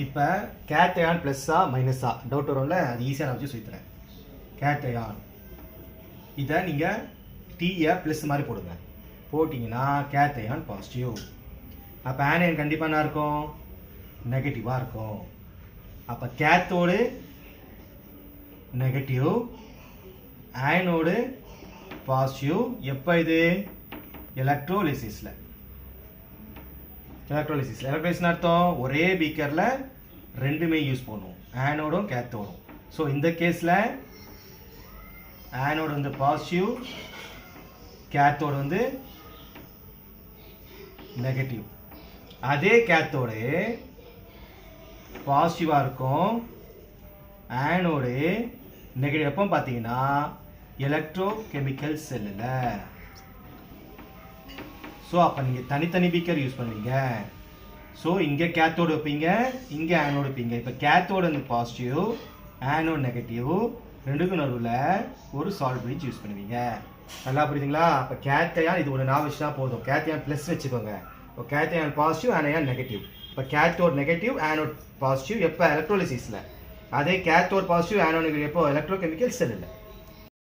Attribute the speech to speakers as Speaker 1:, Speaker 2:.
Speaker 1: இப்போ cation ப்ளஸ்ஸா மைனஸா doubt வரும்ல, அது ஈஸியாக நான் வச்சு சொல்லித்தரேன். கேட்டையான் இதை நீங்கள் டீயை ப்ளஸ் மாதிரி போடுங்க. போட்டிங்கன்னா கேட்டையான் பாசிட்டிவ். அப்போ ஆனையன் கண்டிப்பாக என்ன இருக்கும்? நெகட்டிவாக இருக்கும். அப்போ கேத்தோடு நெகட்டிவ், ஆனோடு பாசிட்டிவ். எப்போ இது? எலக்ட்ரோலிசிஸில். எலக்ட்ரோலிசிஸ் அர்த்தம் ஒரே பீக்கரில் ரெண்டுமே யூஸ் பண்ணுவோம், ஆனோடும் கேத்தோடும். ஸோ இந்த கேஸில் ஆனோடு வந்து பாசிட்டிவ், கேத்தோடு வந்து நெகட்டிவ். அதே கேத்தோடு பாசிட்டிவாக இருக்கும், ஆனோடு நெகட்டிவ். எப்போ பார்த்தீங்கன்னா எலக்ட்ரோ கெமிக்கல் செல்லில். ஸோ அப்போ நீங்கள் தனித்தனி பீக்கர் யூஸ் பண்ணுவீங்க. ஸோ இங்கே கேத்தோடு வைப்பீங்க, இங்கே ஆனோடு வைப்பீங்க. இப்போ கேத்தோடு வந்து பாசிட்டிவ், ஆனோடு நெகட்டிவ், ரெண்டுக்கும் நடுவில் ஒரு சால்ட் பிரிட்ஜ் யூஸ் பண்ணுவீங்க. நல்லா புரியுதுங்களா? அப்போ கேட்டையான் இது ஒரு நான் வச்சுனா போதும். கேட்டையான் ப்ளஸ் வச்சுக்கோங்க. இப்போ கேட்டையான் பாசிட்டிவ், ஆனையான் நெகட்டிவ். இப்போ கேத்தோடு நெகட்டிவ், ஆனோட் பாசிட்டிவ் எப்போ? எலக்ட்ரோலிசிஸில். அதே கேத்தோடு பாசிட்டிவ், ஆனோட் நெகட்டிவ் எப்போ? எலக்ட்ரோ கெமிக்கல் செல்லில்.